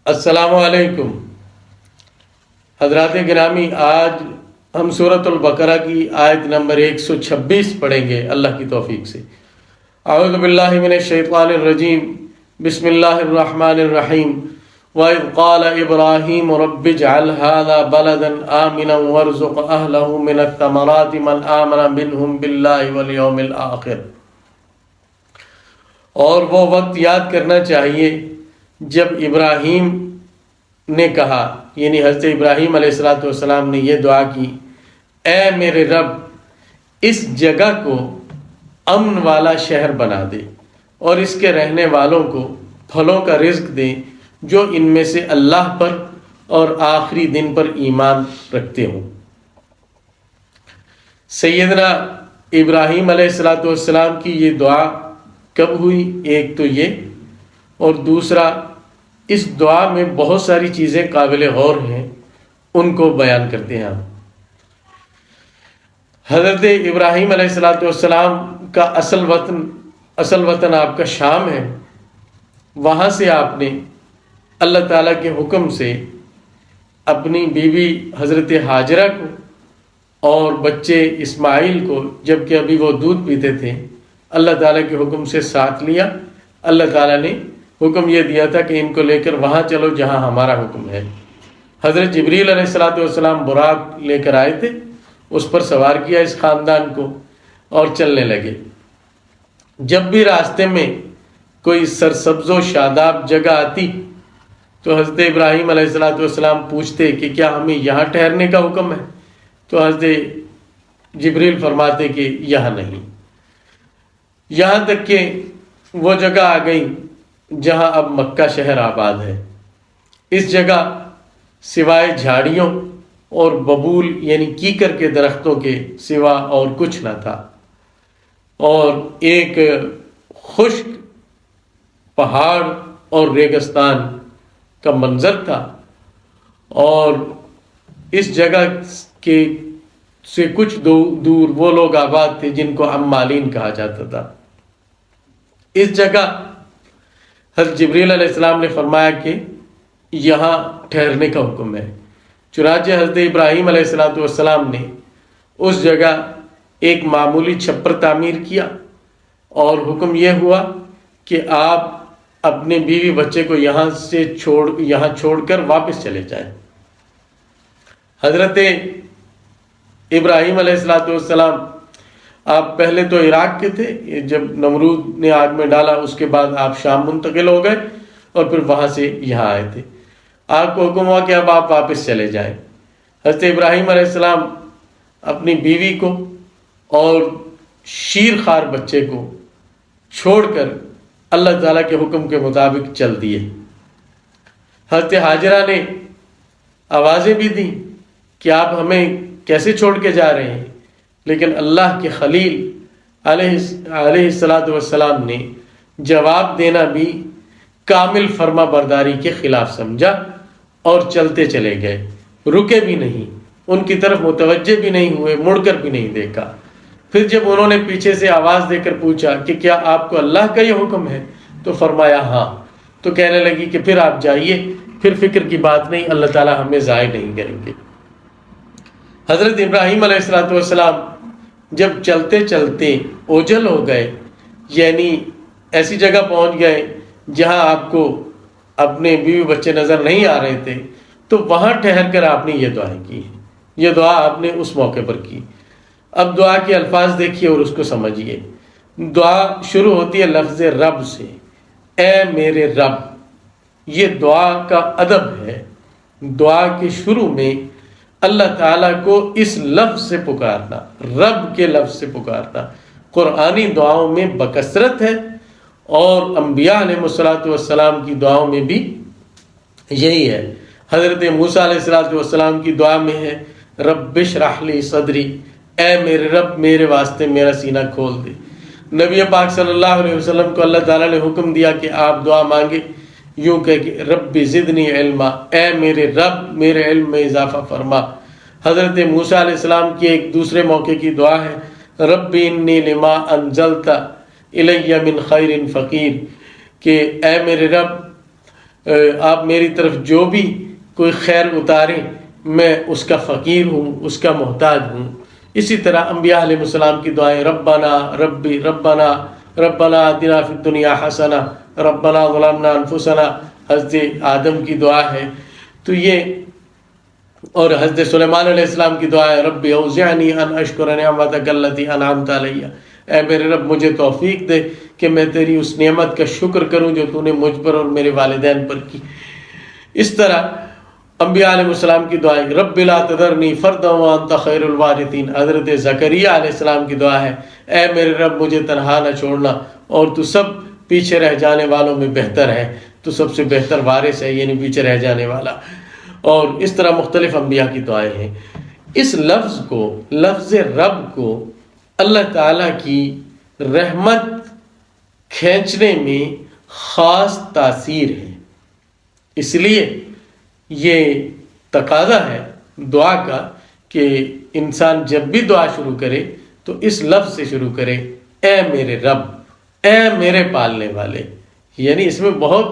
السلام علیکم حضرات گرامی، آج ہم سورۃ البقرہ کی آیت نمبر 126 پڑھیں گے اللہ کی توفیق سے۔ اعوذ باللہ من الشیطان الرجیم، بسم اللہ الرحمن الرحیم۔ وَإِذْ قَالَ إِبْرَاهِيمُ رَبِّ اجْعَلْ هَذَا بَلَدًا آمِنًا وَارْزُقْ أَهْلَهُ مِنَ الثَّمَرَاتِ مَنْ آمَنَ مِنْهُمْ بِاللَّهِ وَالْيَوْمِ الْآخِرِ۔ اور وہ وقت یاد کرنا چاہیے جب ابراہیم نے کہا، یعنی حضرت ابراہیم علیہ السلام نے یہ دعا کی، اے میرے رب اس جگہ کو امن والا شہر بنا دے اور اس کے رہنے والوں کو پھلوں کا رزق دے جو ان میں سے اللہ پر اور آخری دن پر ایمان رکھتے ہوں۔ سیدنا ابراہیم علیہ السلام کی یہ دعا کب ہوئی؟ ایک تو یہ، اور دوسرا اس دعا میں بہت ساری چیزیں قابل غور ہیں، ان کو بیان کرتے ہیں ہم۔ حضرت ابراہیم علیہ السلام کا اصل وطن آپ کا شام ہے۔ وہاں سے آپ نے اللہ تعالیٰ کے حکم سے اپنی بیوی حضرت حاجرہ کو اور بچے اسماعیل کو، جب کہ ابھی وہ دودھ پیتے تھے، اللہ تعالیٰ کے حکم سے ساتھ لیا۔ اللہ تعالیٰ نے حکم یہ دیا تھا کہ ان کو لے کر وہاں چلو جہاں ہمارا حکم ہے۔ حضرت جبریل علیہ السلام براق لے کر آئے تھے، اس پر سوار کیا اس خاندان کو اور چلنے لگے۔ جب بھی راستے میں کوئی سرسبز و شاداب جگہ آتی تو حضرت ابراہیم علیہ السلام پوچھتے کہ کیا ہمیں یہاں ٹھہرنے کا حکم ہے؟ تو حضرت جبریل فرماتے کہ یہاں نہیں، یہاں تک کہ وہ جگہ آ گئی جہاں اب مکہ شہر آباد ہے۔ اس جگہ سوائے جھاڑیوں اور ببول یعنی کیکر کے درختوں کے سوا اور کچھ نہ تھا، اور ایک خشک پہاڑ اور ریگستان کا منظر تھا، اور اس جگہ کے سے کچھ دور وہ لوگ آباد تھے جن کو عمالین کہا جاتا تھا۔ اس جگہ حضرت جبریل علیہ السلام نے فرمایا کہ یہاں ٹھہرنے کا حکم ہے۔ چنانچہ حضرت ابراہیم علیہ السلام نے اس جگہ ایک معمولی چھپر تعمیر کیا، اور حکم یہ ہوا کہ آپ اپنے بیوی بچے کو یہاں چھوڑ کر واپس چلے جائیں۔ حضرت ابراہیم علیہ السلام آپ پہلے تو عراق کے تھے، جب نمرود نے آگ میں ڈالا اس کے بعد آپ شام منتقل ہو گئے اور پھر وہاں سے یہاں آئے تھے۔ آپ کو حکم ہوا کہ اب آپ واپس چلے جائیں۔ حضرت ابراہیم علیہ السلام اپنی بیوی کو اور شیر خوار بچے کو چھوڑ کر اللہ تعالیٰ کے حکم کے مطابق چل دیے۔ حضرت حاجرہ نے آوازیں بھی دیں کہ آپ ہمیں کیسے چھوڑ کے جا رہے ہیں، لیکن اللہ کے خلیل علیہ السلام نے جواب دینا بھی کامل فرما برداری کے خلاف سمجھا اور چلتے چلے گئے، رکے بھی نہیں، ان کی طرف متوجہ بھی نہیں ہوئے، مڑ کر بھی نہیں دیکھا۔ پھر جب انہوں نے پیچھے سے آواز دے کر پوچھا کہ کیا آپ کو اللہ کا یہ حکم ہے؟ تو فرمایا ہاں۔ تو کہنے لگی کہ پھر آپ جائیے، پھر فکر کی بات نہیں، اللہ تعالیٰ ہمیں ضائع نہیں کریں گے۔ حضرت ابراہیم علیہ السلام جب چلتے چلتے اوجھل ہو گئے، یعنی ایسی جگہ پہنچ گئے جہاں آپ کو اپنے بیوی بچے نظر نہیں آ رہے تھے، تو وہاں ٹھہر کر آپ نے یہ دعائیں کی۔ یہ دعا آپ نے اس موقع پر کی۔ اب دعا کے الفاظ دیکھیے اور اس کو سمجھیے۔ دعا شروع ہوتی ہے لفظ رب سے، اے میرے رب۔ یہ دعا کا ادب ہے، دعا کے شروع میں اللہ تعالیٰ کو اس لفظ سے پکارنا، رب کے لفظ سے پکارنا قرآنی دعاؤں میں بکثرت ہے، اور انبیاء علیہ السلام کی دعاؤں میں بھی یہی ہے۔ حضرت موسیٰ علیہ السلام کی دعا میں ہے رب اشرح لی صدری، اے میرے رب میرے واسطے میرا سینہ کھول دے۔ نبی پاک صلی اللہ علیہ وسلم کو اللہ تعالیٰ نے حکم دیا کہ آپ دعا مانگے یوں کہ رب زدنی علما، اے میرے رب میرے علم میں اضافہ فرما۔ حضرت موسیٰ علیہ السلام کی ایک دوسرے موقع کی دعا ہے رب انی لما انزلت الی من خیر فقیر، کہ اے میرے رب آپ میری طرف جو بھی کوئی خیر اتاریں میں اس کا فقیر ہوں، اس کا محتاج ہوں۔ اسی طرح انبیاء علیہ السلام کی دعائیں ربنا ربی ربنا ربنا آتنا فی الدنیا حسنہ ربنا ظلمنا انفسنا، حضرت آدم کی دعا ہے۔ تو یہ، اور حضرت سلیمان علیہ السلام کی دعا ہے ربی اوزعنی ان اشکر نعمتک التی انعمت علی، اے میرے رب مجھے توفیق دے کہ میں تیری اس نعمت کا شکر کروں جو تو نے مجھ پر اور میرے والدین پر کی۔ اس طرح انبیاء علیہ السلام کی دعائیں رب لا تذرنی فردا وانت خیر الوارثین، حضرت زکریا علیہ السلام کی دعا ہے اے میرے رب مجھے تنہا نہ چھوڑنا اور تو سب پیچھے رہ جانے والوں میں بہتر ہے، تو سب سے بہتر وارث ہے، یعنی پیچھے رہ جانے والا۔ اور اس طرح مختلف انبیاء کی دعائیں ہیں۔ اس لفظ کو، لفظ رب کو اللہ تعالیٰ کی رحمت کھینچنے میں خاص تاثیر ہے، اس لیے یہ تقاضا ہے دعا کا کہ انسان جب بھی دعا شروع کرے تو اس لفظ سے شروع کرے، اے میرے رب، اے میرے پالنے والے، یعنی اس میں بہت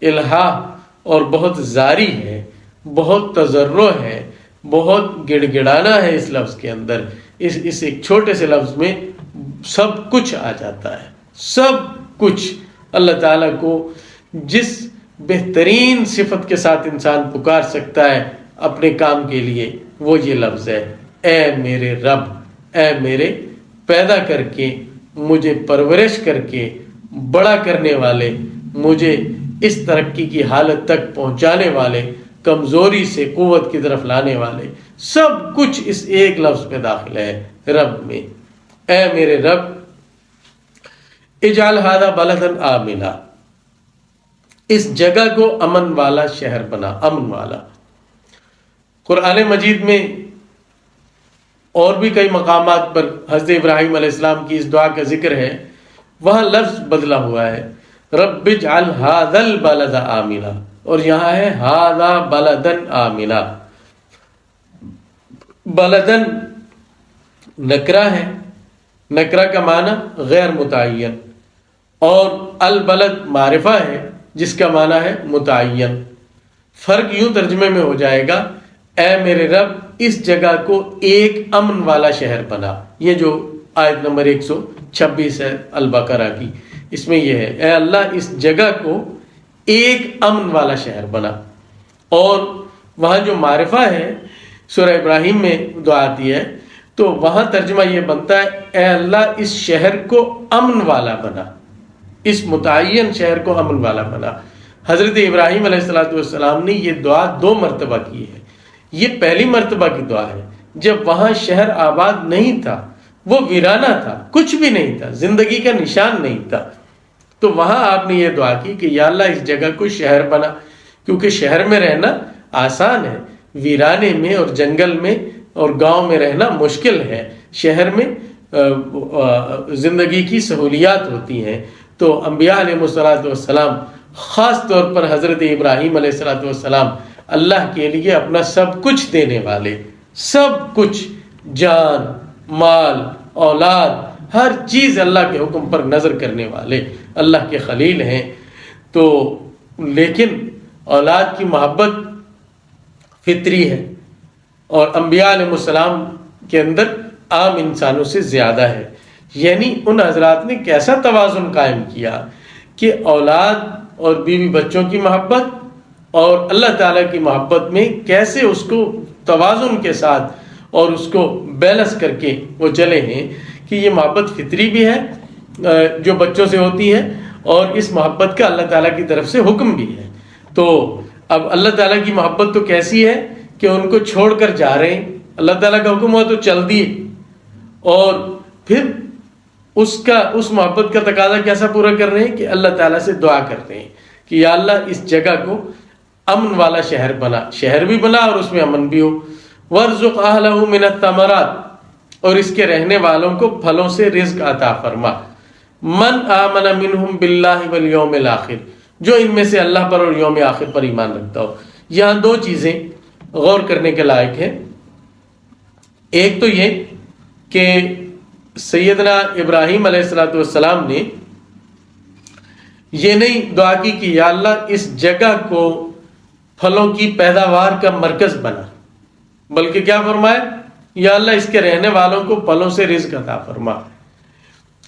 الہا اور بہت زاری ہے، بہت تضرع ہے، بہت گڑ گڑانا ہے اس لفظ کے اندر۔ اس ایک چھوٹے سے لفظ میں سب کچھ آ جاتا ہے، سب کچھ۔ اللہ تعالیٰ کو جس بہترین صفت کے ساتھ انسان پکار سکتا ہے اپنے کام کے لیے وہ یہ لفظ ہے، اے میرے رب، اے میرے پیدا کر کے، مجھے پرورش کر کے بڑا کرنے والے، مجھے اس ترقی کی حالت تک پہنچانے والے، کمزوری سے قوت کی طرف لانے والے، سب کچھ اس ایک لفظ میں داخل ہے، رب میں۔ اے میرے رب اجعل ھذا بلدا آمنا، اس جگہ کو امن والا شہر بنا، امن والا۔ قرآن مجید میں اور بھی کئی مقامات پر حضرت ابراہیم علیہ السلام کی اس دعا کا ذکر ہے، وہاں لفظ بدلا ہوا ہے، رب اجعل ھذا البلد آمنا، اور یہاں ہے ھذا بلدا آمنا۔ بلدن نکرہ ہے، نکرہ کا معنی غیر متعین، اور البلد معرفہ ہے جس کا معنی ہے متعین۔ فرق یوں ترجمے میں ہو جائے گا، اے میرے رب اس جگہ کو ایک امن والا شہر بنا۔ یہ جو آیت نمبر 126 ہے البقرہ کی، اس میں یہ ہے، اے اللہ اس جگہ کو ایک امن والا شہر بنا۔ اور وہاں جو معرفہ ہے سورہ ابراہیم میں دعا آتی ہے تو وہاں ترجمہ یہ بنتا ہے، اے اللہ اس شہر کو امن والا بنا، اس متعین شہر کو امن والا بنا۔ حضرت ابراہیم علیہ السلام نے یہ دعا 2 مرتبہ کی ہے۔ یہ پہلی مرتبہ کی دعا ہے جب وہاں شہر آباد نہیں تھا، وہ ویرانہ تھا، کچھ بھی نہیں تھا، زندگی کا نشان نہیں تھا، تو وہاں آپ نے یہ دعا کی کہ یا اللہ اس جگہ کو شہر بنا، کیونکہ شہر میں رہنا آسان ہے، ویرانے میں اور جنگل میں اور گاؤں میں رہنا مشکل ہے، شہر میں زندگی کی سہولیات ہوتی ہیں۔ تو انبیاء علیہ السلام، خاص طور پر حضرت ابراہیم علیہ السلام، اللہ کے لیے اپنا سب کچھ دینے والے، سب کچھ، جان، مال، اولاد، ہر چیز اللہ کے حکم پر نظر کرنے والے اللہ کے خلیل ہیں۔ تو لیکن اولاد کی محبت فطری ہے، اور انبیاء علیہ السلام کے اندر عام انسانوں سے زیادہ ہے۔ یعنی ان حضرات نے کیسا توازن قائم کیا کہ اولاد اور بیوی بچوں کی محبت اور اللہ تعالیٰ کی محبت میں کیسے اس کو توازن کے ساتھ اور اس کو بیلنس کر کے وہ چلے ہیں کہ یہ محبت فطری بھی ہے جو بچوں سے ہوتی ہے، اور اس محبت کا اللہ تعالیٰ کی طرف سے حکم بھی ہے۔ تو اب اللہ تعالیٰ کی محبت تو کیسی ہے کہ ان کو چھوڑ کر جا رہے ہیں، اللہ تعالیٰ کا حکم ہوا تو چل دیے، اور پھر اس محبت کا تقاضا کیسا پورا کر رہے ہیں کہ اللہ تعالیٰ سے دعا کر رہے ہیں کہ یا اللہ اس جگہ کو امن والا شہر بنا، شہر بھی بنا اور اس میں امن بھی ہو۔ وَارْزُقْ أَهْلَهُ مِنَ الثَّمَرَاتِ، اور اس کے رہنے والوں کو پھلوں سے رزق عطا فرما۔ مَنْ آمَنَ مِنْهُمْ بِاللَّهِ وَالْيَوْمِ الْآخِرِ، جو ان میں سے اللہ پر اور یوم آخر پر ایمان رکھتا ہو۔ یہاں 2 چیزیں غور کرنے کے لائق ہیں۔ ایک تو یہ کہ سیدنا ابراہیم علیہ السلام نے یہ نہیں دعا کی کہ یا اللہ اس جگہ کو پھلوں کی پیداوار کا مرکز بنا، بلکہ کیا فرمایا، یا اللہ اس کے رہنے والوں کو پھلوں سے رزق عطا فرما،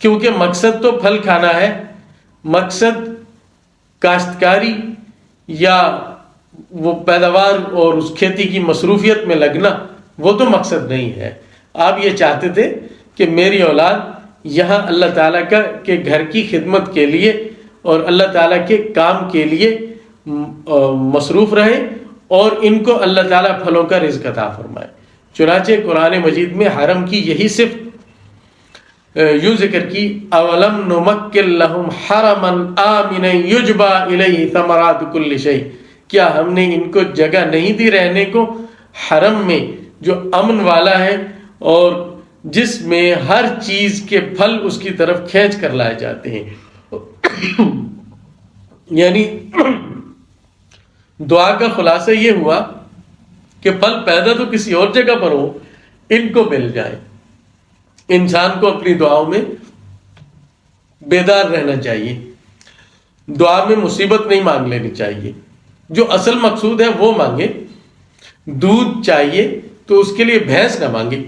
کیونکہ مقصد تو پھل کھانا ہے، مقصد کاشتکاری یا وہ پیداوار اور اس کھیتی کی مصروفیت میں لگنا وہ تو مقصد نہیں ہے۔ آپ یہ چاہتے تھے کہ میری اولاد یہاں اللہ تعالیٰ کے گھر کی خدمت کے لیے اور اللہ تعالیٰ کے کام کے لیے مصروف رہے اور ان کو اللہ تعالیٰ پھلوں کا رزق عطا فرمائے۔ چنانچہ قرآن مجید میں حرم کی یہی صفت یوں ذکر کی، اولم نمکن لہم حرما آمنا یجبا الیہ ثمرات کل شیء، کیا ہم نے ان کو جگہ نہیں دی رہنے کو حرم میں جو امن والا ہے اور جس میں ہر چیز کے پھل اس کی طرف کھینچ کر لائے جاتے ہیں۔ یعنی دعا کا خلاصہ یہ ہوا کہ پھل پیدا تو کسی اور جگہ پر ہو، ان کو مل جائے۔ انسان کو اپنی دعاؤں میں بیدار رہنا چاہیے، دعا میں مصیبت نہیں مانگ لینی چاہیے، جو اصل مقصود ہے وہ مانگے۔ دودھ چاہیے تو اس کے لیے بھینس نہ مانگے،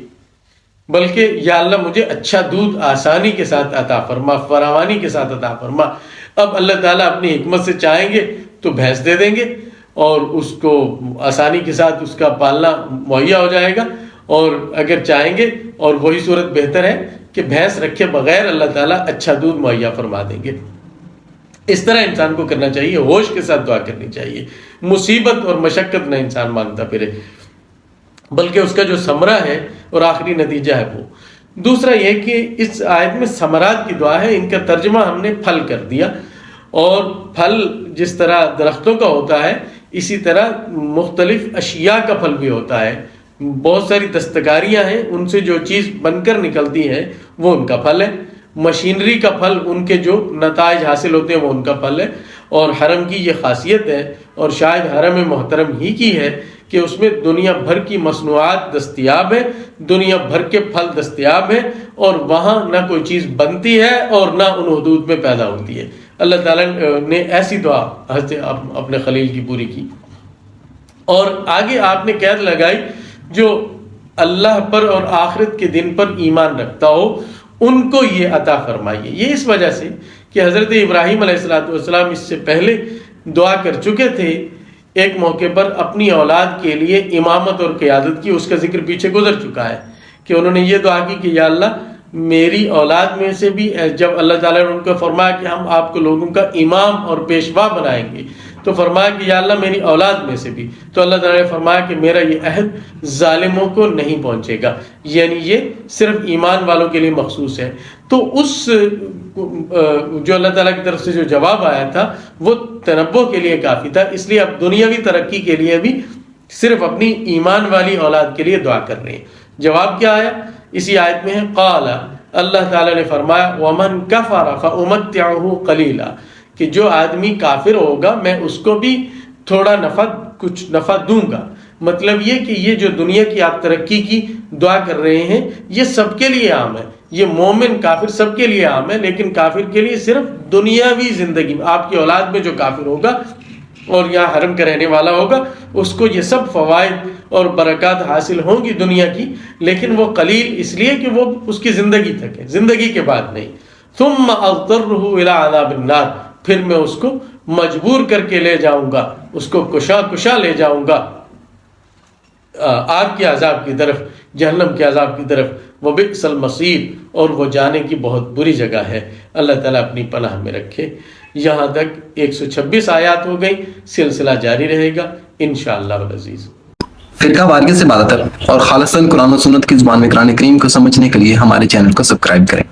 بلکہ یا اللہ مجھے اچھا دودھ آسانی کے ساتھ عطا فرما، فراوانی کے ساتھ عطا فرما۔ اب اللہ تعالیٰ اپنی حکمت سے چاہیں گے تو بھینس دے دیں گے اور اس کو آسانی کے ساتھ اس کا پالنا مہیا ہو جائے گا، اور اگر چاہیں گے، اور وہی صورت بہتر ہے کہ بھینس رکھے بغیر اللہ تعالیٰ اچھا دودھ مہیا فرما دیں گے۔ اس طرح انسان کو کرنا چاہیے، ہوش کے ساتھ دعا کرنی چاہیے، مصیبت اور مشقت نہ انسان مانگتا پھرے، بلکہ اس کا جو ثمرہ ہے اور آخری نتیجہ ہے وہ۔ دوسرا یہ کہ اس آیت میں ثمرات کی دعا ہے، ان کا ترجمہ ہم نے پھل کر دیا، اور پھل جس طرح درختوں کا ہوتا ہے اسی طرح مختلف اشیاء کا پھل بھی ہوتا ہے۔ بہت ساری دستکاریاں ہیں، ان سے جو چیز بن کر نکلتی ہے وہ ان کا پھل ہے، مشینری کا پھل ان کے جو نتائج حاصل ہوتے ہیں وہ ان کا پھل ہے۔ اور حرم کی یہ خاصیت ہے، اور شاید حرم محترم ہی کی ہے، کہ اس میں دنیا بھر کی مصنوعات دستیاب ہے، دنیا بھر کے پھل دستیاب ہیں، اور وہاں نہ کوئی چیز بنتی ہے اور نہ ان حدود میں پیدا ہوتی ہے۔ اللہ تعالیٰ نے ایسی دعا حضرت اپنے خلیل کی پوری کی۔ اور آگے آپ نے قید لگائی جو اللہ پر اور آخرت کے دن پر ایمان رکھتا ہو ان کو یہ عطا فرمائیے۔ یہ اس وجہ سے کہ حضرت ابراہیم علیہ السلام اس سے پہلے دعا کر چکے تھے ایک موقع پر اپنی اولاد کے لیے امامت اور قیادت کی، اس کا ذکر پیچھے گزر چکا ہے کہ انہوں نے یہ دعا کی کہ یا اللہ میری اولاد میں سے بھی، جب اللہ تعالیٰ نے ان کو فرمایا کہ ہم آپ کو لوگوں کا امام اور پیشوا بنائیں گے، تو فرمایا کہ یا اللہ میری اولاد میں سے بھی، تو اللہ تعالیٰ نے فرمایا کہ میرا یہ عہد ظالموں کو نہیں پہنچے گا، یعنی یہ صرف ایمان والوں کے لیے مخصوص ہے۔ تو اس جو اللہ تعالیٰ کی طرف سے جو جواب آیا تھا وہ تنبؤ کے لیے کافی تھا، اس لیے اب دنیاوی ترقی کے لیے بھی صرف اپنی ایمان والی اولاد کے لیے دعا کر رہے ہیں۔ جواب کیا آیا؟ اسی آیت میں ہے قال، اللہ تعالیٰ نے فرمایا ومن کفر فامتعه قلیلا، کہ جو آدمی کافر ہوگا میں اس کو بھی تھوڑا کچھ نفع دوں گا۔ مطلب یہ کہ یہ جو دنیا کی آپ ترقی کی دعا کر رہے ہیں یہ سب کے لیے عام ہے، یہ مومن کافر سب کے لیے عام ہے، لیکن کافر کے لیے صرف دنیاوی زندگی میں آپ کی اولاد میں جو کافر ہوگا اور یہاں حرم کا رہنے والا ہوگا اس کو یہ سب فوائد اور برکات حاصل ہوں گی دنیا کی، لیکن وہ قلیل اس لیے کہ وہ اس کی زندگی تک ہے، زندگی کے بعد نہیں۔ ثم اضطرہ الی عذاب النار، پھر میں اس کو مجبور کر کے لے جاؤں گا، اس کو کشا لے جاؤں گا آگ کے عذاب کی طرف، جہنم کے عذاب کی طرف۔ وبئس المصیر، اور وہ جانے کی بہت بری جگہ ہے۔ اللہ تعالیٰ اپنی پناہ میں رکھے۔ یہاں تک 126 آیات ہو گئی، سلسلہ جاری رہے گا انشاءاللہ العزیز۔ فرقہ واریت سے بات اور خالصاً قرآن و سنت کی زبان میں قرآن کریم کو سمجھنے کے لیے ہمارے چینل کو سبسکرائب کریں۔